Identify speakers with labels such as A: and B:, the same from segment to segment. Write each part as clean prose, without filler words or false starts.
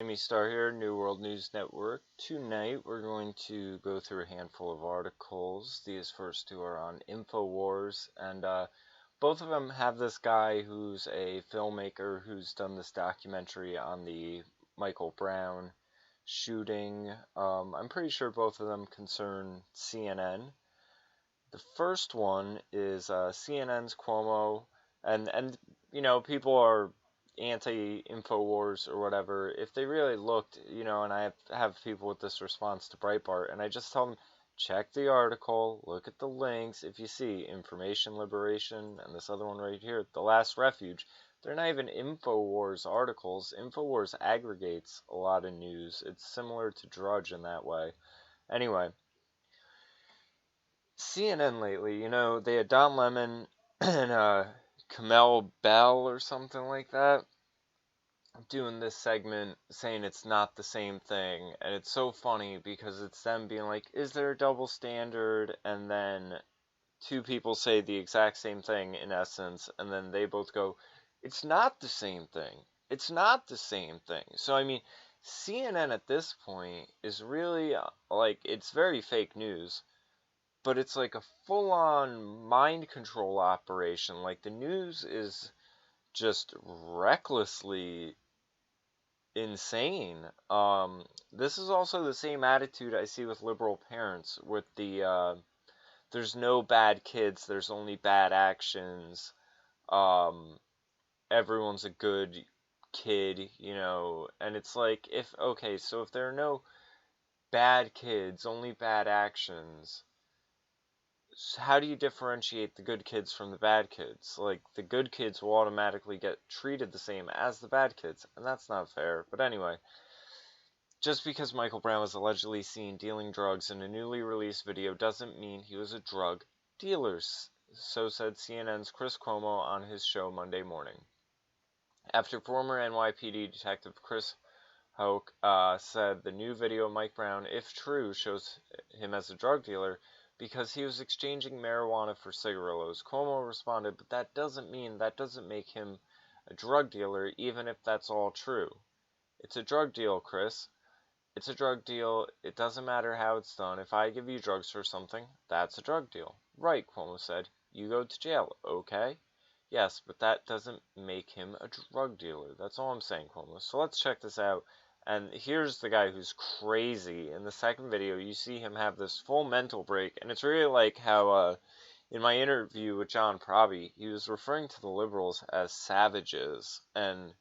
A: JamieStarr here, New World News Network. Tonight we're going to go through a handful of articles. These first two are on InfoWars, and both of them have this guy who's a filmmaker who's done this documentary on the Michael Brown shooting. I'm pretty sure both of them concern CNN. The first one is CNN's Cuomo, and you know, people are anti-InfoWars or whatever. If they really looked, you know, and I have people with this response to Breitbart, and I just tell them, check the article, look at the links. If you see Information Liberation and this other one right here, The Last Refuge, they're not even InfoWars articles. InfoWars aggregates a lot of news. It's similar to Drudge in that way. Anyway, CNN lately, you know, they had Don Lemon and Kamel Bell or something like that doing this segment saying it's not the same thing, and it's so funny because it's them being like, is there a double standard? And then two people say the exact same thing in essence, and then they both go, it's not the same thing. It's not the same thing. So I mean, CNN at this point is really like, it's very fake news, but it's like a full-on mind control operation. Like, the news is just recklessly insane. This is also the same attitude I see with liberal parents with the there's no bad kids, there's only bad actions. Everyone's a good kid, you know, and it's like, if there are no bad kids, only bad actions, how do you differentiate the good kids from the bad kids? Like, the good kids will automatically get treated the same as the bad kids, and that's not fair. But anyway, just because Michael Brown was allegedly seen dealing drugs in a newly released video doesn't mean he was a drug dealer, so said CNN's Chris Cuomo on his show Monday morning. After former NYPD detective Chris Hoke said the new video of Mike Brown, if true, shows him as a drug dealer because he was exchanging marijuana for cigarillos. Cuomo responded, but that doesn't make him a drug dealer, even if that's all true. It's a drug deal, Chris. It's a drug deal. It doesn't matter how it's done. If I give you drugs for something, that's a drug deal. Right, Cuomo said. You go to jail, okay? Yes, but that doesn't make him a drug dealer. That's all I'm saying, Cuomo. So let's check this out. And here's the guy who's crazy. In the second video, you see him have this full mental break. And it's really like how, in my interview with John Proby, he was referring to the liberals as savages. And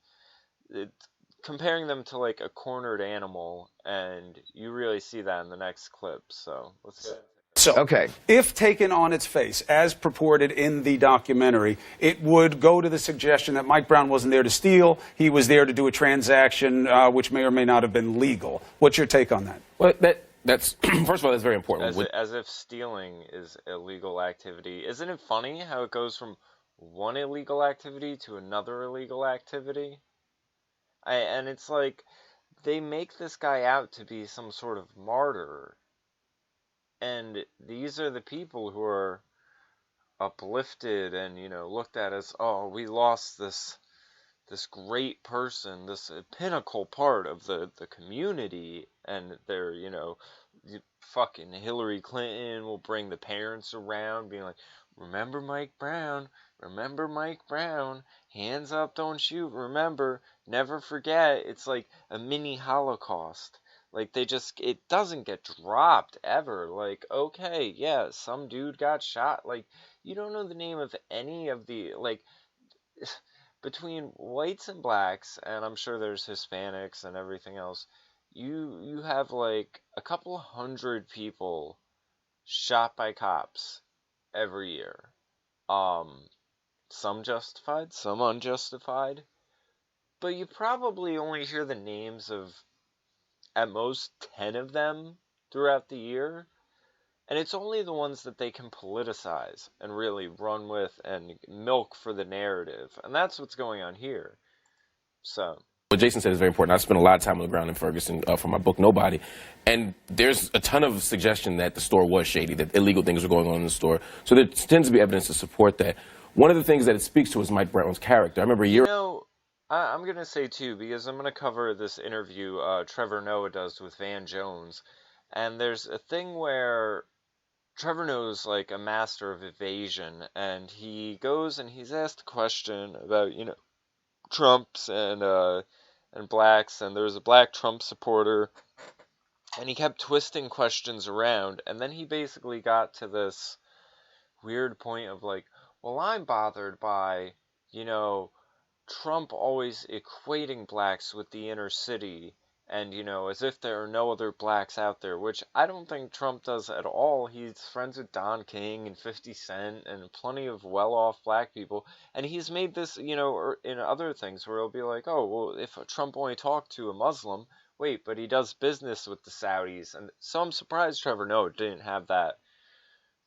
A: comparing them to, like, a cornered animal. And you really see that in the next clip. So, let's go.
B: So, okay, if taken on its face, as purported in the documentary, it would go to the suggestion that Mike Brown wasn't there to steal. He was there to do a transaction which may or may not have been legal. What's your take on that?
C: Well, that's first of all, that's very important.
A: As if stealing is illegal activity. Isn't it funny how it goes from one illegal activity to another illegal activity? And it's like, they make this guy out to be some sort of martyr. And these are the people who are uplifted and, you know, looked at as, oh, we lost this great person, this pinnacle part of the community, and they're, you know, fucking Hillary Clinton will bring the parents around being like, remember Mike Brown, hands up, don't shoot, remember, never forget. It's like a mini Holocaust. Like, it doesn't get dropped ever. Like, okay, yeah, some dude got shot. Like, you don't know the name of any of the, like, between whites and blacks, and I'm sure there's Hispanics and everything else, you have, like, a couple hundred people shot by cops every year. Some justified, some unjustified. But you probably only hear the names of at most 10 of them throughout the year, and it's only the ones that they can politicize and really run with and milk for the narrative, and that's what's going on here. So
C: what Jason said is very important. I spent a lot of time on the ground in Ferguson for my book Nobody, and there's a ton of suggestion that the store was shady, that illegal things were going on in the store, so there tends to be evidence to support that. One of the things that it speaks to is Mike Brown's character. I remember a year
A: I'm gonna say too, because I'm gonna cover this interview Trevor Noah does with Van Jones, and there's a thing where Trevor Noah's like a master of evasion, and he goes and he's asked a question about, Trumps and blacks, and there was a black Trump supporter, and he kept twisting questions around, and then he basically got to this weird point of like, well, I'm bothered by, Trump always equating blacks with the inner city, and, as if there are no other blacks out there, which I don't think Trump does at all. He's friends with Don King and 50 Cent and plenty of well-off black people, and he's made this, in other things where he'll be like, oh, well, if Trump only talked to a Muslim, wait, but he does business with the Saudis, and so I'm surprised Trevor Noah didn't have that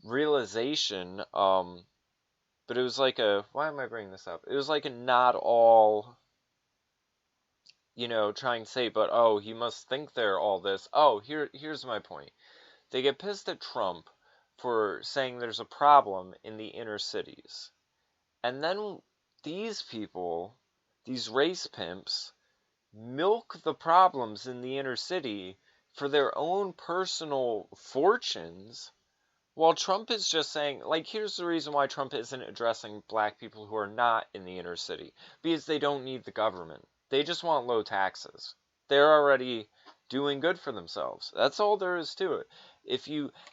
A: realization, but it was like why am I bringing this up? It was like a not all, trying to say, but oh, he must think they're all this. Oh, here's my point. They get pissed at Trump for saying there's a problem in the inner cities. And then these people, these race pimps, milk the problems in the inner city for their own personal fortunes. While Trump is just saying, like, here's the reason why Trump isn't addressing black people who are not in the inner city. Because they don't need the government. They just want low taxes. They're already doing good for themselves. That's all there is to it.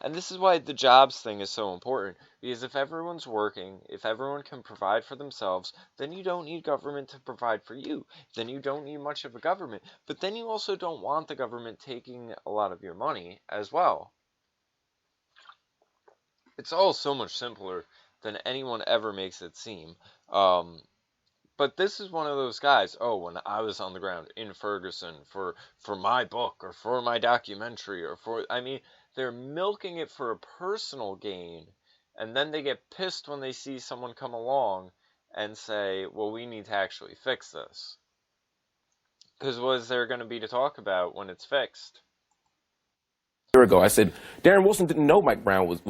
A: And this is why the jobs thing is so important. Because if everyone's working, if everyone can provide for themselves, then you don't need government to provide for you. Then you don't need much of a government. But then you also don't want the government taking a lot of your money as well. It's all so much simpler than anyone ever makes it seem. But this is one of those guys, when I was on the ground in Ferguson for my book or for my documentary they're milking it for a personal gain, and then they get pissed when they see someone come along and say, well, we need to actually fix this. Because what is there going to be to talk about when it's fixed?
C: Ago, I said, Darren Wilson didn't know Mike Brown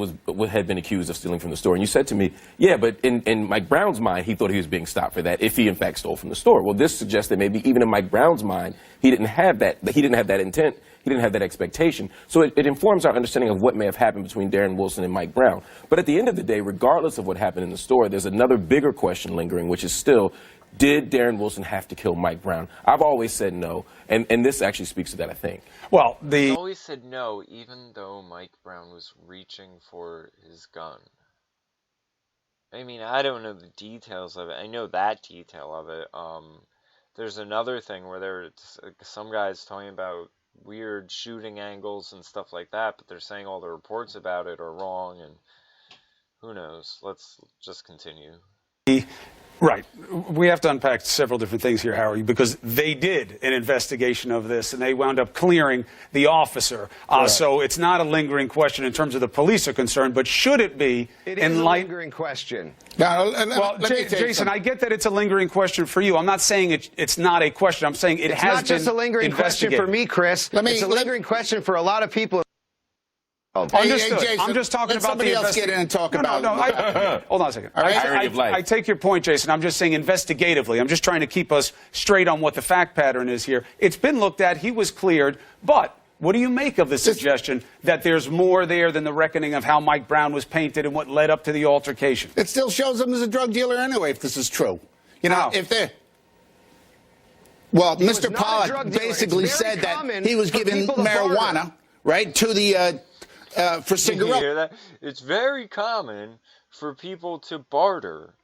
C: had been accused of stealing from the store. And you said to me, yeah, but in Mike Brown's mind, he thought he was being stopped for that if he in fact stole from the store. Well, this suggests that maybe even in Mike Brown's mind, he didn't have that intent, he didn't have that expectation. So it informs our understanding of what may have happened between Darren Wilson and Mike Brown. But at the end of the day, regardless of what happened in the store, there's another bigger question lingering, which is still, did Darren Wilson have to kill Mike Brown? I've always said no, and this actually speaks to that, I think.
B: Well,
A: I always said no, even though Mike Brown was reaching for his gun. I mean, I don't know the details of it. I know that detail of it. There's another thing where there's some guys talking about weird shooting angles and stuff like that, but they're saying all the reports about it are wrong, and who knows? Let's just continue.
B: Right. We have to unpack several different things here, Harry, because they did an investigation of this, and they wound up clearing the officer. So it's not a lingering question in terms of the police are concerned, but should it be?
D: It is a lingering question.
B: Well, Jason, I get that it's a lingering question for you. I'm not saying it's not a question. I'm saying it has been
D: investigated. It's not just a lingering question for me, Chris. It's a lingering question for a lot of people.
B: Understood.
E: Hey, Jason,
B: I'm just talking about
E: somebody else get in and talk about.
B: Hold on a second.
E: All right.
B: I take your point, Jason. I'm just saying investigatively. I'm just trying to keep us straight on what the fact pattern is here. It's been looked at. He was cleared. But what do you make of the suggestion that there's more there than the reckoning of how Mike Brown was painted and what led up to the altercation?
E: It still shows him as a drug dealer anyway, if this is true. If they're... Well, Mr. Pollack basically said that he was giving marijuana, right, to the... for cigarettes.
A: You hear that? It's very common for people to barter.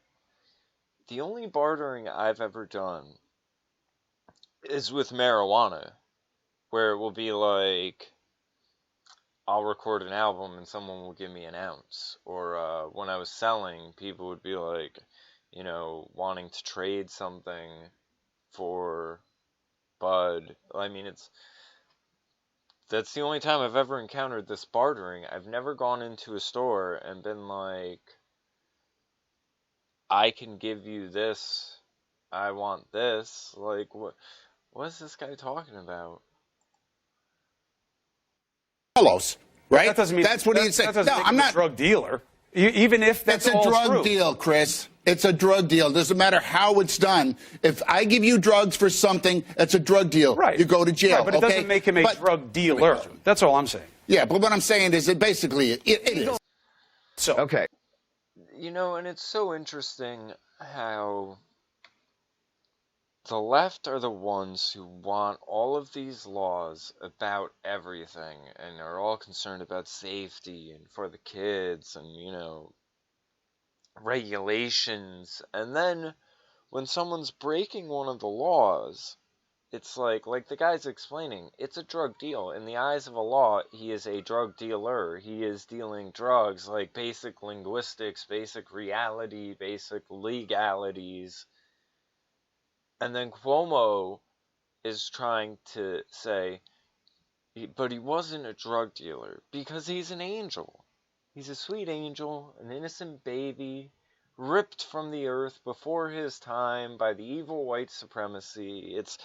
A: The only bartering I've ever done is with marijuana, where it will be like, I'll record an album and someone will give me an ounce. Or when I was selling, people would be like, wanting to trade something for bud. I mean, that's the only time I've ever encountered this bartering. I've never gone into a store and been like, I can give you this, I want this. Like, what is this guy talking about?
E: Carlos, right?
B: That doesn't mean
E: that's what he said.
B: No, I'm not a drug dealer. Even if that's
E: it's a drug deal, Chris. It's a drug deal. Doesn't matter how it's done. If I give you drugs for something, it's a drug deal.
B: Right.
E: You go to jail.
B: Right, but it doesn't make him a drug dealer. That's all I'm saying.
E: Yeah, but what I'm saying is that basically it is.
B: So
D: okay.
A: You know, and it's so interesting how the left are the ones who want all of these laws about everything and are all concerned about safety and for the kids and, you know, regulations. And then when someone's breaking one of the laws, it's like the guy's explaining, it's a drug deal. In the eyes of a law, he is a drug dealer. He is dealing drugs, like basic linguistics, basic reality, basic legalities. And then Cuomo is trying to say, but he wasn't a drug dealer because he's an angel. He's a sweet angel, an innocent baby, ripped from the earth before his time by the evil white supremacy. It's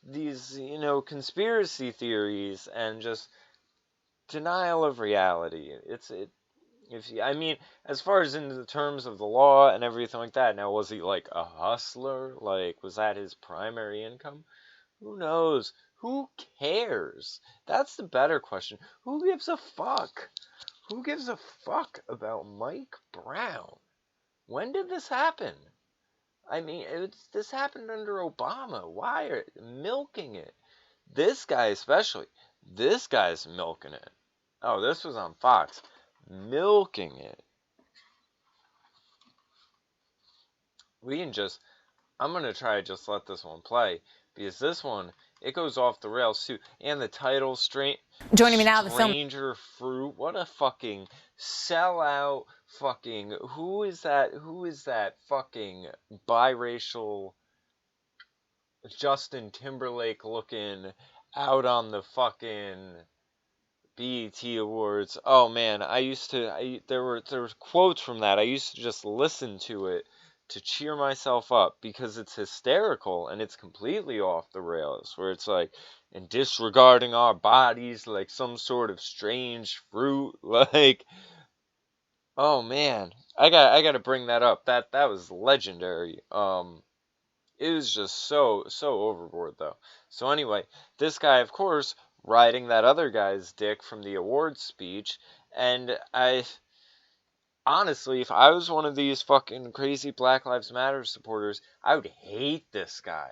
A: these, you know, conspiracy theories and just denial of reality. I mean, as far as in the terms of the law and everything like that, now, was he like a hustler? Like, was that his primary income? Who knows? Who cares? That's the better question. Who gives a fuck? Who gives a fuck about Mike Brown? When did this happen? I mean, this happened under Obama. Why are milking it? This guy especially. This guy's milking it. Oh, this was on Fox. Milking it. We can just... I'm going to try to just let this one play. Because this one, it goes off the rails too. And the title,
F: Joining me now, the film...
A: Stranger Fruit. What a fucking sellout fucking... Who is that fucking biracial Justin Timberlake looking out on the fucking BET Awards? Oh man, there were quotes from that. I used to just listen to it to cheer myself up because it's hysterical and it's completely off the rails, where it's like, and disregarding our bodies like some sort of strange fruit, like, oh man, I got to bring that up. That was legendary. It was just so overboard though. So anyway, this guy, of course, riding that other guy's dick from the awards speech, and honestly, if I was one of these fucking crazy Black Lives Matter supporters, I would hate this guy.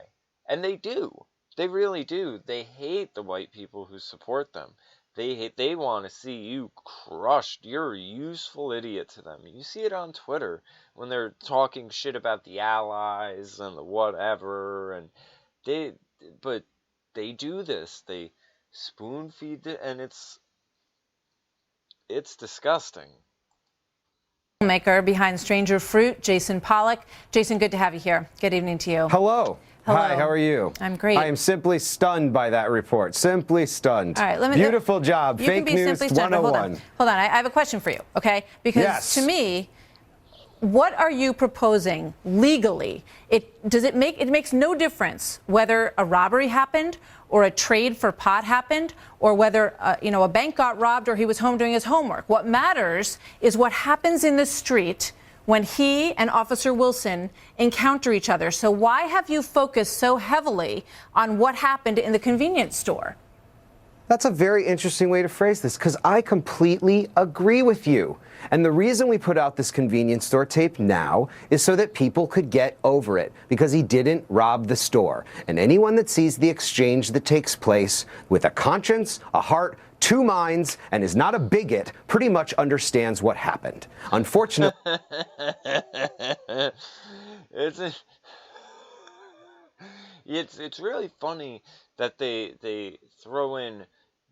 A: And they do. They really do. They hate the white people who support them. They want to see you crushed. You're a useful idiot to them. You see it on Twitter when they're talking shit about the allies and the whatever, and but they do this. They spoon feed it, and it's disgusting.
F: Filmmaker behind Stranger Fruit, Jason Pollock. Jason, good to have you here. Good evening to you.
G: Hello.
F: Hello.
G: Hi, how are you?
F: I'm great.
G: I am simply stunned by that report. Simply stunned.
F: All right,
G: beautiful job.
F: You
G: Fake
F: can be
G: news
F: simply stunned,
G: 101.
F: Hold on. I have a question for you, okay? Because to me, what are you proposing legally? It makes no difference whether a robbery happened or a trade for pot happened or whether a bank got robbed or he was home doing his homework. What matters is what happens in the street when he and Officer Wilson encounter each other. So why have you focused so heavily on what happened in the convenience store?
G: That's a very interesting way to phrase this, because I completely agree with you. And the reason we put out this convenience store tape now is so that people could get over it, because he didn't rob the store. And anyone that sees the exchange that takes place with a conscience, a heart, two minds, and is not a bigot pretty much understands what happened. Unfortunately...
A: It's really funny that they throw in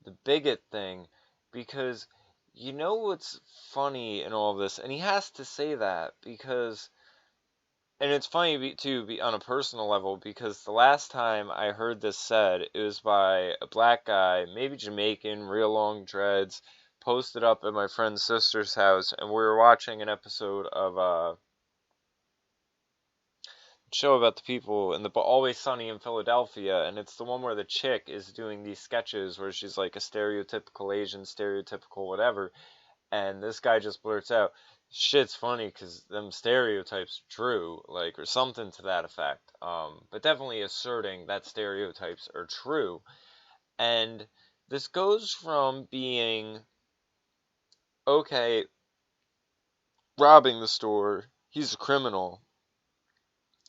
A: the bigot thing, because you know what's funny in all of this, and he has to say that because, and it's funny too on a personal level, because the last time I heard this said, it was by a black guy, maybe Jamaican, real long dreads, posted up at my friend's sister's house, and we were watching an episode of show about the people in the Always Sunny in Philadelphia, and it's the one where the chick is doing these sketches where she's like a stereotypical Asian, stereotypical whatever, and this guy just blurts out, shit's funny because them stereotypes are true, like, or something to that effect. But definitely asserting that stereotypes are true. And this goes from being, okay, robbing the store, he's a criminal,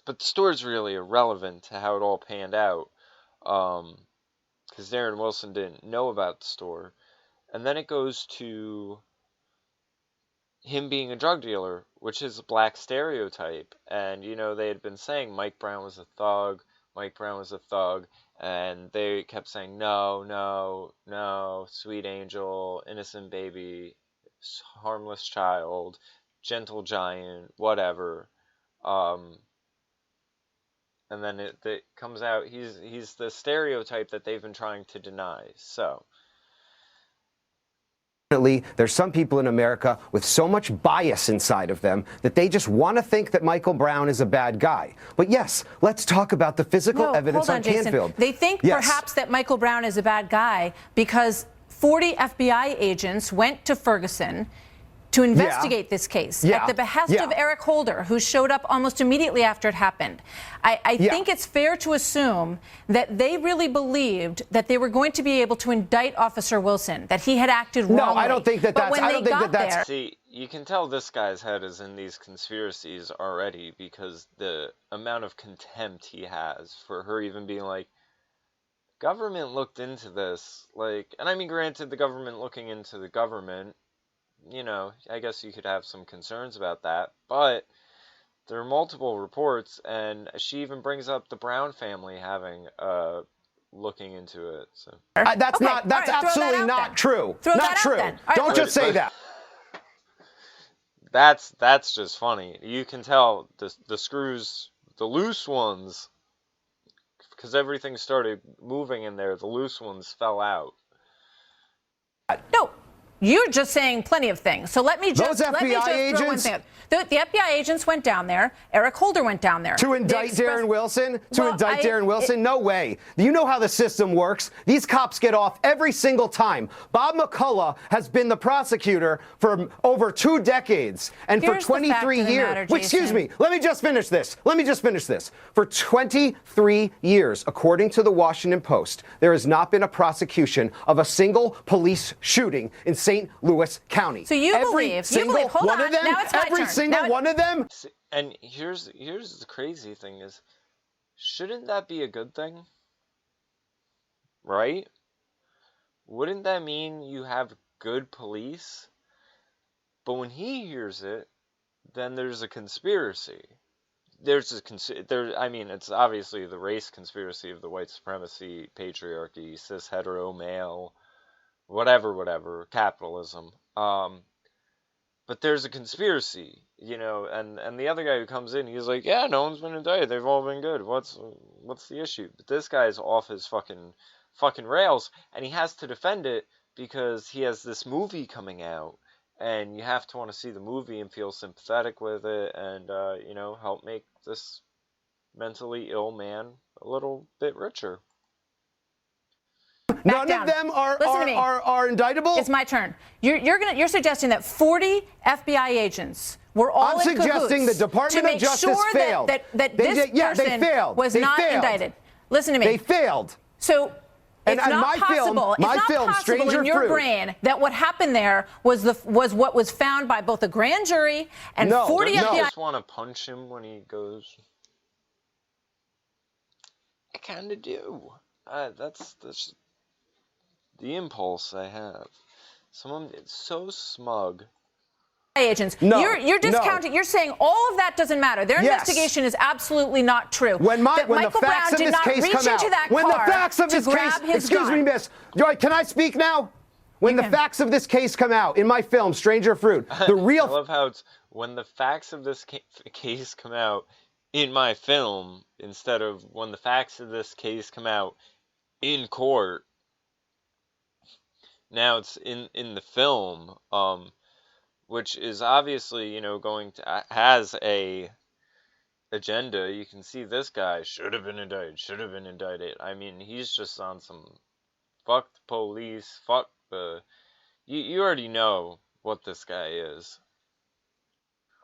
A: but the store's really irrelevant to how it all panned out, because Darren Wilson didn't know about the store. And then it goes to him being a drug dealer, which is a black stereotype. And, they had been saying Mike Brown was a thug, Mike Brown was a thug, and they kept saying, no, no, no, sweet angel, innocent baby, harmless child, gentle giant, whatever. And then it comes out he's the stereotype that they've been trying to deny. So
G: there's some people in America with so much bias inside of them that they just want to think that Michael Brown is a bad guy. But yes, let's talk about the physical evidence on Canfield.
F: They think perhaps that Michael Brown is a bad guy because 40 FBI agents went to Ferguson to investigate this case at the behest of Eric Holder, who showed up almost immediately after it happened. I think it's fair to assume that they really believed that they were going to be able to indict Officer Wilson, that he had acted wrongly.
G: No, I don't think that that's... I don't think that's...
A: See, you can tell this guy's head is in these conspiracies already because the amount of contempt he has for her even being like, government looked into this. Like, and I mean, granted, the government looking into the government, I guess you could have some concerns about that, but there are multiple reports, and she even brings up the Brown family having looking into it. So
G: that's absolutely not true. Not true. Don't just say that.
A: That's just funny. You can tell the screws, the loose ones, because everything started moving in there. The loose ones fell out.
F: No. You're just saying plenty of things. So let me just throw one thing out. The FBI agents went down there. Eric Holder went down there.
G: To indict Darren Wilson? Darren Wilson? No way. You know how the system works. These cops get off every single time. Bob McCullough has been the prosecutor for over 2 decades. And for 23 years. Excuse me. Let me just finish this. For 23 years, according to the Washington Post, there has not been a prosecution of a single police shooting in St. Louis County.
F: So you believe, hold on, now it's my turn.
G: Single one of them?
A: And here's the crazy thing is, shouldn't that be a good thing? Right? Wouldn't that mean you have good police? But when he hears it, then there's a conspiracy. I mean, it's obviously the race conspiracy of the white supremacy, patriarchy, cis hetero male, whatever, capitalism. But there's a conspiracy, and the other guy who comes in, he's like, yeah, no one's been indicted. They've all been good. What's the issue? But this guy's off his fucking rails, and he has to defend it because he has this movie coming out, and you have to want to see the movie and feel sympathetic with it, and help make this mentally ill man a little bit richer.
G: None of them are indictable?
F: It's my turn. You're suggesting that 40 FBI agents were all in cahoots. I'm suggesting
G: the Department of Justice failed.
F: That this person was not indicted. Listen to me.
G: They failed.
F: So it's not possible in your brain that what happened there was what was found by both a grand jury and 40 FBI.
A: I just want to punch him when he goes. I kind of do. That's the impulse I have. Someone is so smug.
F: Agents. You're discounting. You're saying all of that doesn't matter. Their investigation is absolutely not true.
G: When the facts of this case come out, when the facts of this case, excuse me, miss, can I speak now? When the facts of this case come out in my film, Stranger Fruit, the real.
A: I love how it's when the facts of this case come out in my film instead of when the facts of this case come out in court. Now it's in the film, which is obviously, going to has a agenda. You can see this guy should have been indicted. I mean, he's just on some fuck the police, fuck the. You already know what this guy is.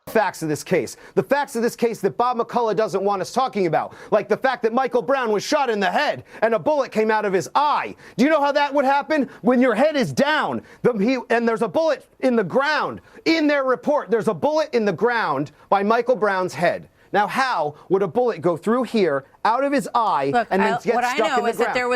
G: facts of this case. The facts of this case that Bob McCullough doesn't want us talking about. Like the fact that Michael Brown was shot in the head and a bullet came out of his eye. Do you know how that would happen? When your head is down and there's a bullet in the ground. In their report, there's a bullet in the ground by Michael Brown's head. Now, how would a bullet go through here, out of his eye, and then get stuck in the ground?
F: What I know is that there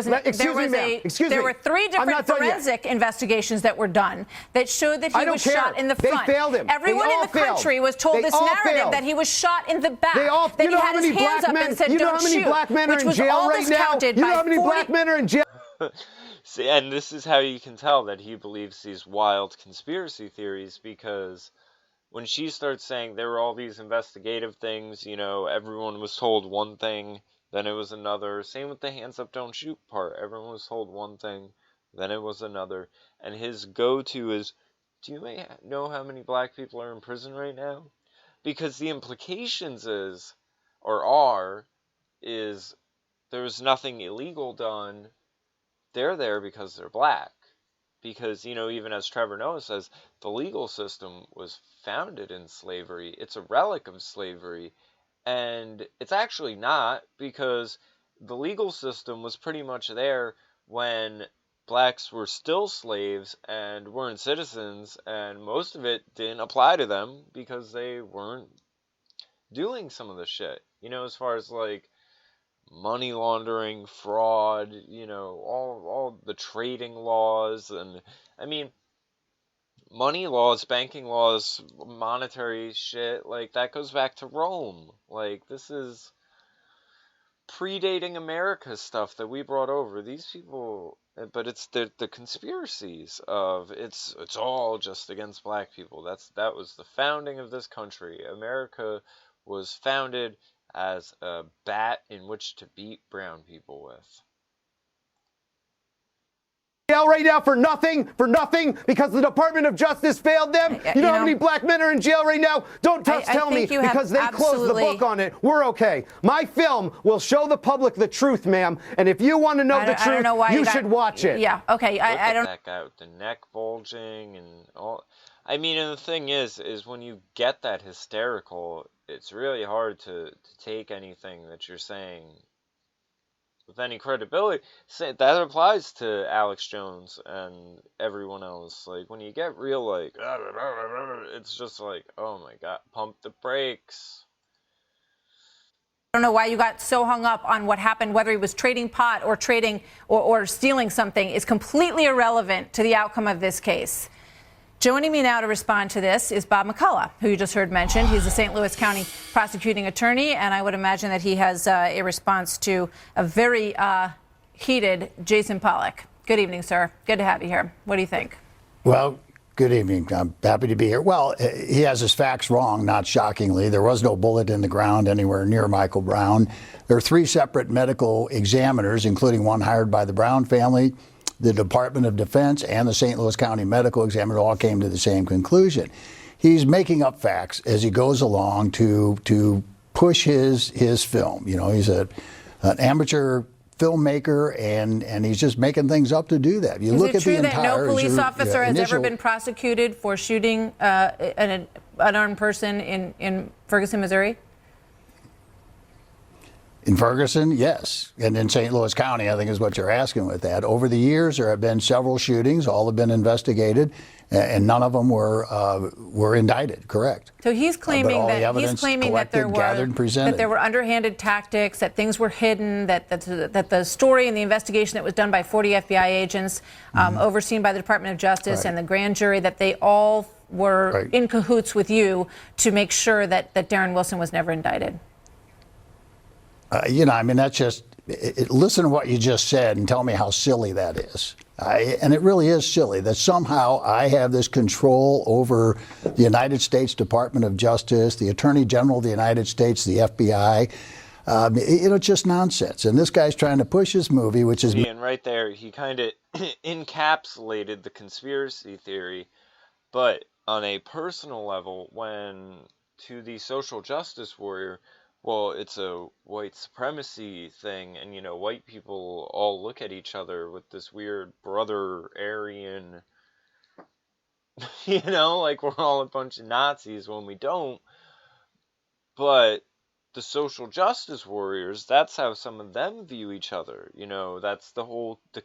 F: were 3 different forensic investigations that were done that showed that he was shot in the front.
G: They failed him.
F: Everyone in the country was told this narrative that he was shot in the back, that he had his hands up and said, "Don't shoot."
G: You know how many black men are in jail right now? You know how many black men are in jail?
A: See, and this is how you can tell that he believes these wild conspiracy theories, because when she starts saying there were all these investigative things, you know, everyone was told one thing, then it was another. Same with the hands up, don't shoot part. Everyone was told one thing, then it was another. And his go-to is, do you know how many black people are in prison right now? Because the implications is there was nothing illegal done. They're there because they're black. Because, you know, even as Trevor Noah says, the legal system was founded in slavery. It's a relic of slavery. And it's actually not, because the legal system was pretty much there when blacks were still slaves and weren't citizens, and most of it didn't apply to them because they weren't doing some of the shit. You know, as far as, like, money laundering, fraud, you know, all the trading laws, and I mean, money laws, banking laws, monetary shit, like, that goes back to Rome. Like, this is predating America stuff that we brought over. These people, but it's the conspiracies of it's all just against black people. That was the founding of this country. America was founded as a bat in which to beat brown people with.
G: Jail right now for nothing, because the Department of Justice failed them. You know how many black men are in jail right now? Don't tell me because they closed the book on it. We're okay. My film will show the public the truth, ma'am. And if you want to know the truth, you should watch it.
F: Yeah, okay. I don't.
A: That guy with the neck bulging and all. I mean, and the thing is when you get that hysterical, it's really hard to take anything that you're saying with any credibility. That applies to Alex Jones and everyone else. Like, when you get real, like, it's just like, oh my God, pump the brakes.
F: I don't know why you got so hung up on what happened, whether he was trading pot or trading or stealing something is completely irrelevant to the outcome of this case. Joining me now to respond to this is Bob McCullough, who you just heard mentioned. He's the St. Louis County prosecuting attorney, and I would imagine that he has a response to a very heated Jason Pollock. Good evening, sir. Good to have you here. What do you think?
H: Well, good evening. I'm happy to be here. Well, he has his facts wrong, not shockingly. There was no bullet in the ground anywhere near Michael Brown. There are 3 separate medical examiners, including one hired by the Brown family. The Department of Defense and the St. Louis County Medical Examiner all came to the same conclusion. He's making up facts as he goes along to push his film. You know, he's an amateur filmmaker, and he's just making things up to do that. You look at the entire. Is it true that
F: no police officer has ever been prosecuted for shooting an unarmed person in Ferguson, Missouri?
H: In Ferguson, yes. And in St. Louis County, I think is what you're asking with that. Over the years, there have been several shootings. All have been investigated, and none of them were indicted, correct?
F: So he's claiming that there were underhanded tactics, that things were hidden, that the story and the investigation that was done by 40 FBI agents overseen by the Department of Justice and the grand jury, that they all were in cahoots with you to make sure that Darren Wilson was never indicted.
H: You know, I mean, that's just, listen to what you just said and tell me how silly that is. And it really is silly that somehow I have this control over the United States Department of Justice, the Attorney General of the United States, the FBI. It's just nonsense. And this guy's trying to push his movie, which is...
A: And right there, he kind of encapsulated the conspiracy theory. But on a personal level, when to the social justice warrior... Well, it's a white supremacy thing, and, you know, white people all look at each other with this weird brother Aryan, you know, like we're all a bunch of Nazis when we don't. But the social justice warriors, that's how some of them view each other. You know, that's the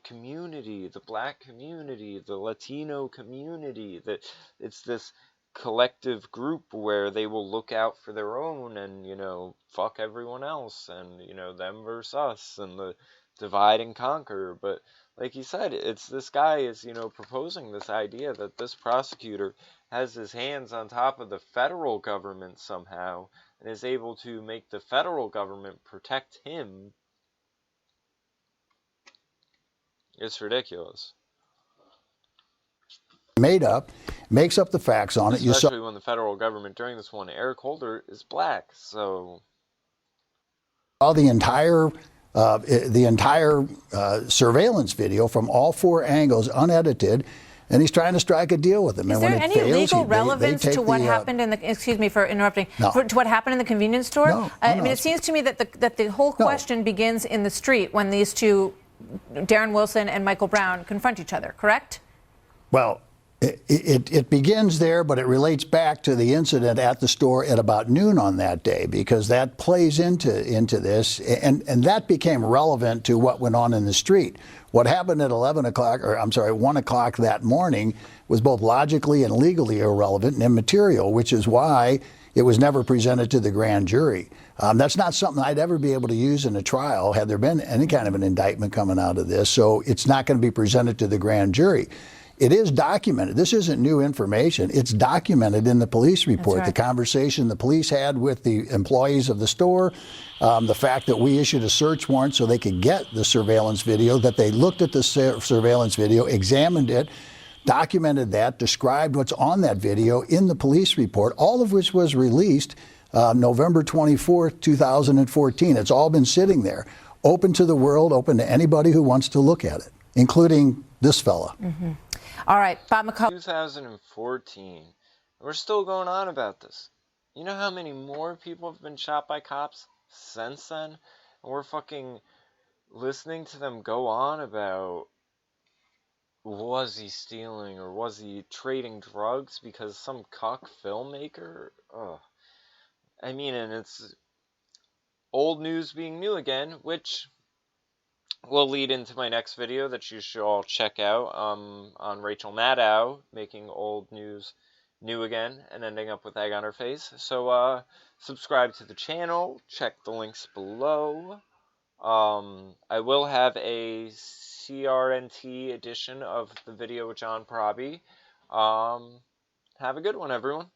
A: community, the black community, the Latino community, that it's this collective group where they will look out for their own and, you know, fuck everyone else and, you know, them versus us and the divide and conquer. But like you said, it's this guy is, you know, proposing this idea that this prosecutor has his hands on top of the federal government somehow and is able to make the federal government protect him. It's ridiculous.
H: Made up, makes up the facts on it.
A: Especially when the federal government during this one, Eric Holder is black, so
H: saw the entire surveillance video from all four angles, unedited. And he's trying to strike a deal with him.
F: Is
H: and
F: there any legal relevance to what happened in the? Excuse me for interrupting.
H: No.
F: To what happened in the convenience store?
H: No,
F: I mean, it seems to me that the whole question begins in the street when these two, Darren Wilson and Michael Brown, confront each other. Correct?
H: Well, it begins there, but it relates back to the incident at the store at about noon on that day, because that plays into this, and that became relevant to what went on in the street. What happened at 1 o'clock that morning was both logically and legally irrelevant and immaterial, which is why it was never presented to the grand jury. That's not something I'd ever be able to use in a trial had there been any kind of an indictment coming out of this, so it's not going to be presented to the grand jury. It is documented. This isn't new information. It's documented in the police report.
F: Right.
H: The conversation the police had with the employees of the store, the fact that we issued a search warrant so they could get the surveillance video, that they looked at the surveillance video, examined it, documented that, described what's on that video in the police report, all of which was released November 24, 2014. It's all been sitting there, open to the world, open to anybody who wants to look at it, including this fella.
F: Mm-hmm. All right, Bob McCullough.
A: 2014. We're still going on about this. You know how many more people have been shot by cops since then? And we're fucking listening to them go on about, was he stealing or was he trading drugs because some cuck filmmaker? Ugh. I mean, and it's old news being new again, which will lead into my next video that you should all check out on Rachel Maddow making old news new again and ending up with egg on her face. So subscribe to the channel, check the links below. I will have a CRNT edition of the video with John Proby. Have a good one, everyone.